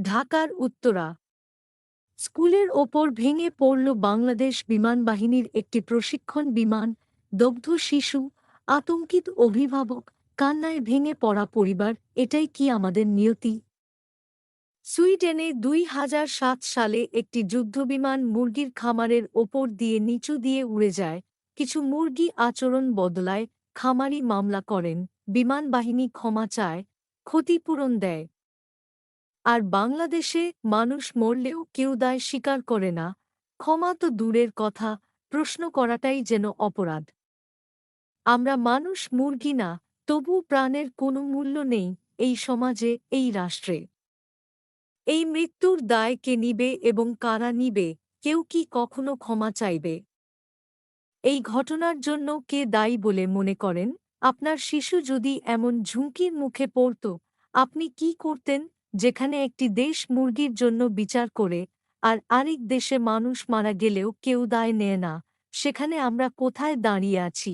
ঢাকার উত্তরা স্কুলের ওপর ভেঙে পড়ল বাংলাদেশ বিমানবাহিনীর একটি প্রশিক্ষণ বিমান। দগ্ধ শিশু, আতঙ্কিত অভিভাবক, কান্নায় ভেঙে পড়া পরিবার। এটাই কি আমাদের নিয়তি? সুইডেনে ২০০৭ সালে একটি যুদ্ধবিমান মুরগির খামারের ওপর দিয়ে নিচু দিয়ে উড়ে যায়। কিছু মুরগি আচরণ বদলায়, খামারি মামলা করেন, বিমানবাহিনী ক্ষমা চায়, ক্ষতিপূরণ দেয়। আর বাংলাদেশে মানুষ মরলেও কেউ দায় স্বীকার করে না, ক্ষমা তো দূরের কথা, প্রশ্ন করাটাই যেন অপরাধ। আমরা মানুষ, মুরগি না, তবু প্রাণের কোনো মূল্য নেই এই সমাজে, এই রাষ্ট্রে। এই মৃত্যুর দায় কে নিবে এবং কারা নিবে? কেউ কি কখনো ক্ষমা চাইবে? এই ঘটনার জন্য কে দায়ী বলে মনে করেন? আপনার শিশু যদি এমন ঝুঁকির মুখে পড়ত, আপনি কি করতেন? যেখানে একটি দেশ মুরগির জন্য বিচার করে আর আরেক দেশে মানুষ মারা গেলেও কেউ দায় নেয় না, সেখানে আমরা কোথায় দাঁড়িয়ে আছি?